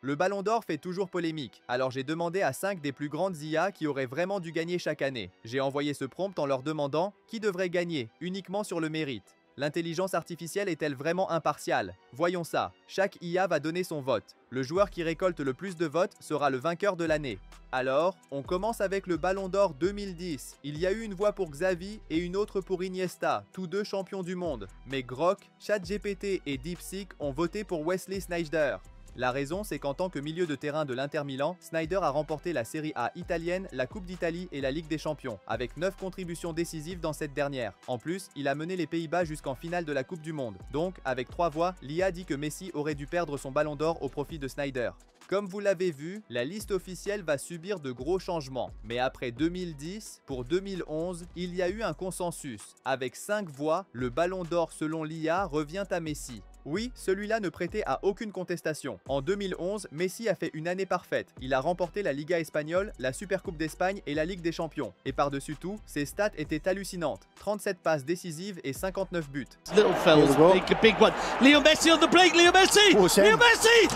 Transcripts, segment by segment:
Le Ballon d'Or fait toujours polémique, alors j'ai demandé à 5 des plus grandes IA qui auraient vraiment dû gagner chaque année. J'ai envoyé ce prompt en leur demandant qui devrait gagner, uniquement sur le mérite. L'intelligence artificielle est-elle vraiment impartiale? Voyons ça. Chaque IA va donner son vote. Le joueur qui récolte le plus de votes sera le vainqueur de l'année. Alors, on commence avec le Ballon d'Or 2010. Il y a eu une voix pour Xavi et une autre pour Iniesta, tous deux champions du monde. Mais Grok, ChatGPT et DeepSeek ont voté pour Wesley Sneijder. La raison, c'est qu'en tant que milieu de terrain de l'Inter Milan, Sneijder a remporté la Serie A italienne, la Coupe d'Italie et la Ligue des Champions, avec 9 contributions décisives dans cette dernière. En plus, il a mené les Pays-Bas jusqu'en finale de la Coupe du Monde. Donc, avec 3 voix, l'IA dit que Messi aurait dû perdre son Ballon d'Or au profit de Sneijder. Comme vous l'avez vu, la liste officielle va subir de gros changements. Mais après 2010, pour 2011, il y a eu un consensus. Avec 5 voix, le Ballon d'Or selon l'IA revient à Messi. Oui, celui-là ne prêtait à aucune contestation. En 2011, Messi a fait une année parfaite. Il a remporté la Liga espagnole, la Supercoupe d'Espagne et la Ligue des Champions. Et par-dessus tout, ses stats étaient hallucinantes. 37 passes décisives et 59 buts. Little fellas, big one. Leo Messi on the break, Leo Messi! Leo Messi!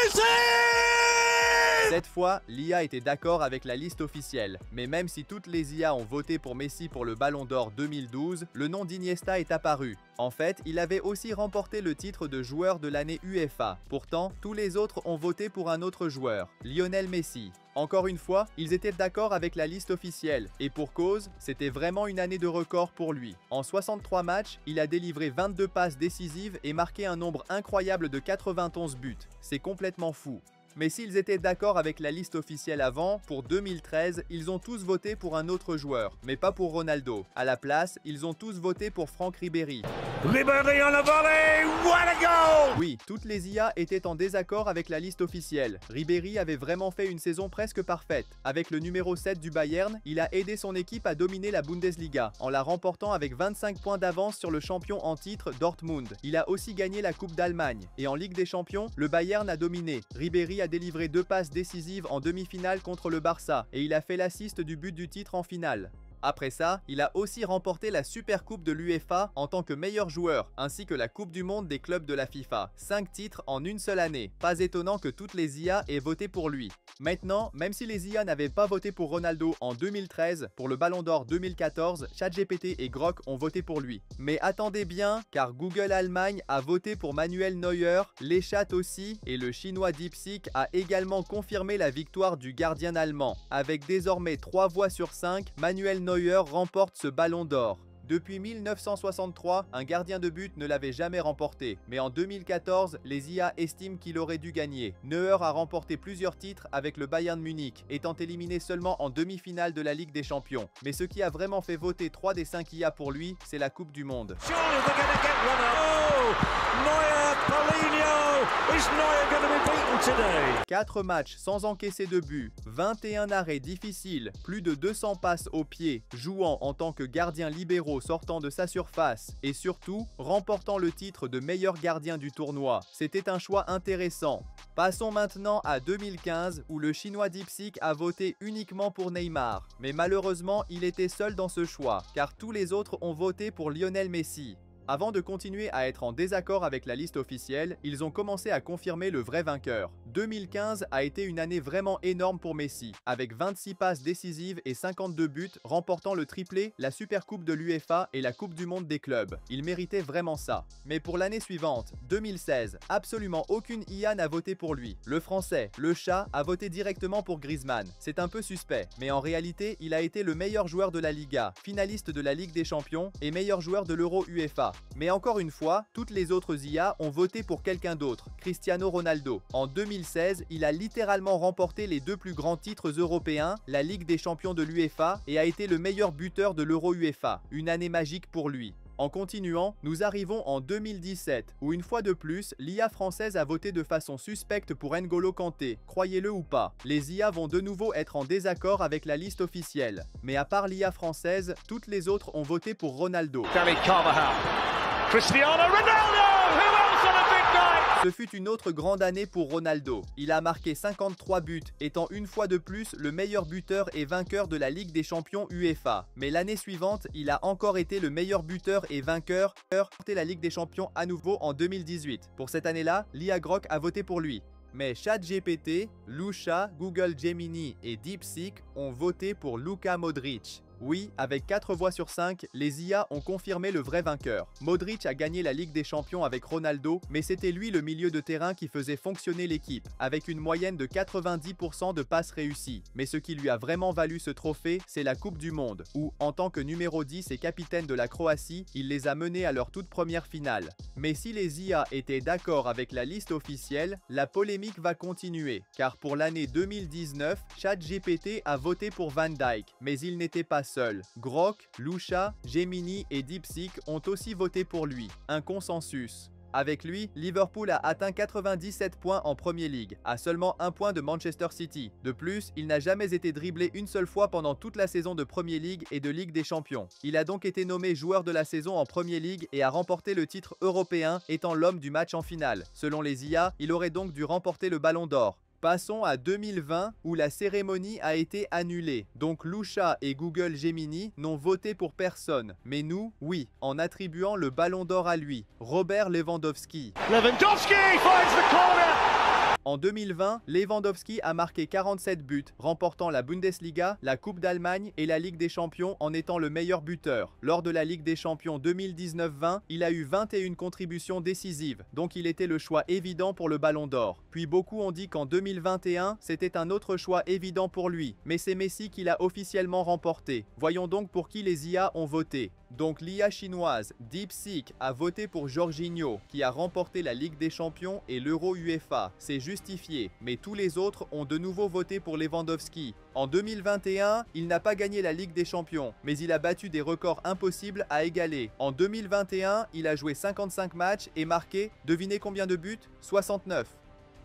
Is Cette fois, l'IA était d'accord avec la liste officielle. Mais même si toutes les IA ont voté pour Messi pour le Ballon d'Or 2012, le nom d'Iniesta est apparu. En fait, il avait aussi remporté le titre de joueur de l'année UEFA. Pourtant, tous les autres ont voté pour un autre joueur, Lionel Messi. Encore une fois, ils étaient d'accord avec la liste officielle. Et pour cause, c'était vraiment une année de record pour lui. En 63 matchs, il a délivré 22 passes décisives et marqué un nombre incroyable de 91 buts. C'est complètement fou. Mais s'ils étaient d'accord avec la liste officielle avant, pour 2013, ils ont tous voté pour un autre joueur, mais pas pour Ronaldo. À la place, ils ont tous voté pour Franck Ribéry. Ribéry en la volée, what a goal! Oui, toutes les IA étaient en désaccord avec la liste officielle. Ribéry avait vraiment fait une saison presque parfaite. Avec le numéro 7 du Bayern, il a aidé son équipe à dominer la Bundesliga, en la remportant avec 25 points d'avance sur le champion en titre Dortmund. Il a aussi gagné la Coupe d'Allemagne. Et en Ligue des Champions, le Bayern a dominé. Ribéry a délivré 2 passes décisives en demi-finale contre le Barça, et il a fait l'assist du but du titre en finale. Après ça, il a aussi remporté la Supercoupe de l'UEFA en tant que meilleur joueur, ainsi que la Coupe du Monde des clubs de la FIFA. 5 titres en une seule année. Pas étonnant que toutes les IA aient voté pour lui. Maintenant, même si les IA n'avaient pas voté pour Ronaldo en 2013, pour le Ballon d'Or 2014, ChatGPT et Grok ont voté pour lui. Mais attendez bien, car Google Allemagne a voté pour Manuel Neuer, les chats aussi, et le chinois DeepSeek a également confirmé la victoire du gardien allemand. Avec désormais 3 voix sur 5, Manuel Neuer remporte ce Ballon d'Or. Depuis 1963, un gardien de but ne l'avait jamais remporté, mais en 2014, les IA estiment qu'il aurait dû gagner. Neuer a remporté plusieurs titres avec le Bayern Munich, étant éliminé seulement en demi-finale de la Ligue des Champions. Mais ce qui a vraiment fait voter 3 des 5 IA pour lui, c'est la Coupe du Monde. 4 matchs sans encaisser de but, 21 arrêts difficiles, plus de 200 passes au pied, jouant en tant que gardien libéraux sortant de sa surface et surtout remportant le titre de meilleur gardien du tournoi. C'était un choix intéressant. Passons maintenant à 2015 où le chinois DeepSeek a voté uniquement pour Neymar. Mais malheureusement, il était seul dans ce choix car tous les autres ont voté pour Lionel Messi. Avant de continuer à être en désaccord avec la liste officielle, ils ont commencé à confirmer le vrai vainqueur. 2015 a été une année vraiment énorme pour Messi, avec 26 passes décisives et 52 buts, remportant le triplé, la Supercoupe de l'UEFA et la Coupe du Monde des clubs. Il méritait vraiment ça. Mais pour l'année suivante, 2016, absolument aucune IA n'a voté pour lui. Le français, le chat, a voté directement pour Griezmann. C'est un peu suspect, mais en réalité, il a été le meilleur joueur de la Liga, finaliste de la Ligue des Champions et meilleur joueur de l'Euro UEFA. Mais encore une fois, toutes les autres IA ont voté pour quelqu'un d'autre, Cristiano Ronaldo. En 2016, il a littéralement remporté les 2 plus grands titres européens, la Ligue des Champions de l'UEFA et a été le meilleur buteur de l'Euro UEFA. Une année magique pour lui. En continuant, nous arrivons en 2017, où une fois de plus, l'IA française a voté de façon suspecte pour N'Golo Kanté, croyez-le ou pas. Les IA vont de nouveau être en désaccord avec la liste officielle. Mais à part l'IA française, toutes les autres ont voté pour Ronaldo. Cristiano Ronaldo! Who else on a big night? Ce fut une autre grande année pour Ronaldo. Il a marqué 53 buts, étant une fois de plus le meilleur buteur et vainqueur de la Ligue des Champions UEFA. Mais l'année suivante, il a encore été le meilleur buteur et vainqueur de la Ligue des Champions à nouveau en 2018. Pour cette année-là, l'IA Grok a voté pour lui. Mais ChatGPT, Lusha, Google Gemini et DeepSeek ont voté pour Luka Modric. Oui, avec 4 voix sur 5, les IA ont confirmé le vrai vainqueur. Modric a gagné la Ligue des Champions avec Ronaldo, mais c'était lui le milieu de terrain qui faisait fonctionner l'équipe, avec une moyenne de 90% de passes réussies. Mais ce qui lui a vraiment valu ce trophée, c'est la Coupe du Monde, où, en tant que numéro 10 et capitaine de la Croatie, il les a menés à leur toute première finale. Mais si les IA étaient d'accord avec la liste officielle, la polémique va continuer, car pour l'année 2019, ChatGPT a voté pour Van Dijk, mais il n'était pas seul. Grok, Lusha, Gemini et DeepSeek ont aussi voté pour lui. Un consensus. Avec lui, Liverpool a atteint 97 points en Premier League, à seulement 1 point de Manchester City. De plus, il n'a jamais été dribblé une seule fois pendant toute la saison de Premier League et de Ligue des Champions. Il a donc été nommé joueur de la saison en Premier League et a remporté le titre européen, étant l'homme du match en finale. Selon les IA, il aurait donc dû remporter le Ballon d'Or. Passons à 2020 où la cérémonie a été annulée. Donc Lusha et Google Gemini n'ont voté pour personne. Mais nous, oui, en attribuant le Ballon d'Or à lui, Robert Lewandowski. Lewandowski finds the corner. En 2020, Lewandowski a marqué 47 buts, remportant la Bundesliga, la Coupe d'Allemagne et la Ligue des Champions en étant le meilleur buteur. Lors de la Ligue des Champions 2019-20, il a eu 21 contributions décisives, donc il était le choix évident pour le Ballon d'Or. Puis beaucoup ont dit qu'en 2021, c'était un autre choix évident pour lui, mais c'est Messi qui l'a officiellement remporté. Voyons donc pour qui les IA ont voté. Donc l'IA chinoise DeepSeek a voté pour Jorginho, qui a remporté la Ligue des Champions et l'Euro UEFA. C'est justifié, mais tous les autres ont de nouveau voté pour Lewandowski. En 2021, il n'a pas gagné la Ligue des Champions, mais il a battu des records impossibles à égaler. En 2021, il a joué 55 matchs et marqué, devinez combien de buts? 69.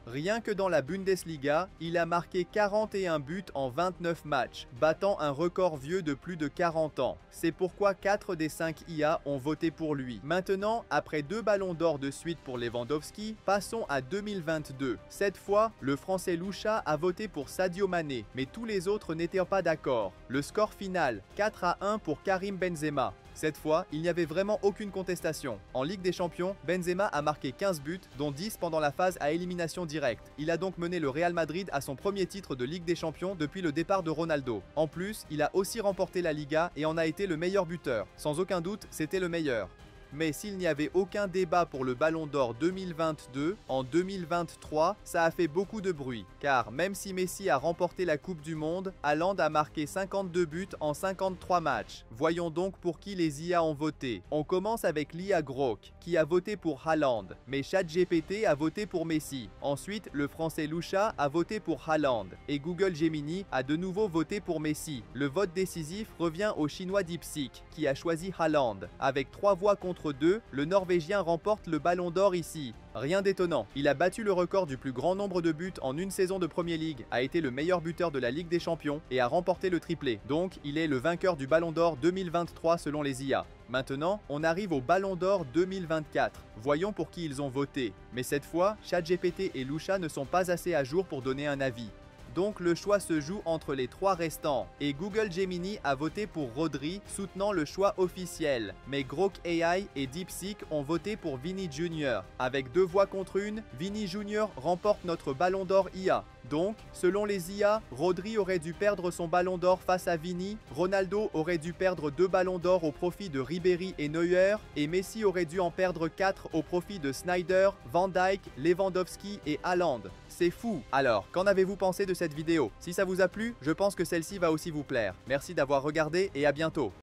Rien que dans la Bundesliga, il a marqué 41 buts en 29 matchs, battant un record vieux de plus de 40 ans. C'est pourquoi 4 des 5 IA ont voté pour lui. Maintenant, après 2 ballons d'or de suite pour Lewandowski, passons à 2022. Cette fois, le français Lusha a voté pour Sadio Mané, mais tous les autres n'étaient pas d'accord. Le score final, 4-1 pour Karim Benzema. Cette fois, il n'y avait vraiment aucune contestation. En Ligue des Champions, Benzema a marqué 15 buts, dont 10 pendant la phase à élimination directe. Il a donc mené le Real Madrid à son premier titre de Ligue des Champions depuis le départ de Ronaldo. En plus, il a aussi remporté la Liga et en a été le meilleur buteur. Sans aucun doute, c'était le meilleur. Mais s'il n'y avait aucun débat pour le Ballon d'Or 2022, en 2023, ça a fait beaucoup de bruit. Car même si Messi a remporté la Coupe du Monde, Haaland a marqué 52 buts en 53 matchs. Voyons donc pour qui les IA ont voté. On commence avec l'IA Grok, qui a voté pour Haaland, mais ChatGPT a voté pour Messi. Ensuite, le français Lusha a voté pour Haaland, et Google Gemini a de nouveau voté pour Messi. Le vote décisif revient au chinois DeepSeek, qui a choisi Haaland. Avec 3 voix contre 2, le Norvégien remporte le Ballon d'Or ici. Rien d'étonnant, il a battu le record du plus grand nombre de buts en une saison de Premier League, a été le meilleur buteur de la Ligue des Champions et a remporté le triplé. Donc, il est le vainqueur du Ballon d'Or 2023 selon les IA. Maintenant, on arrive au Ballon d'Or 2024. Voyons pour qui ils ont voté. Mais cette fois, ChatGPT et Lusha ne sont pas assez à jour pour donner un avis. Donc le choix se joue entre les 3 restants. Et Google Gemini a voté pour Rodri, soutenant le choix officiel. Mais Grok AI et DeepSeek ont voté pour Vini Jr. Avec 2 voix contre 1, Vini Jr. remporte notre Ballon d'Or IA. Donc, selon les IA, Rodri aurait dû perdre son Ballon d'Or face à Vini, Ronaldo aurait dû perdre 2 Ballons d'Or au profit de Ribéry et Neuer, et Messi aurait dû en perdre 4 au profit de Sneijder, Van Dijk, Lewandowski et Haaland. C'est fou! Alors, qu'en avez-vous pensé de cette vidéo? Si ça vous a plu, je pense que celle-ci va aussi vous plaire. Merci d'avoir regardé et à bientôt!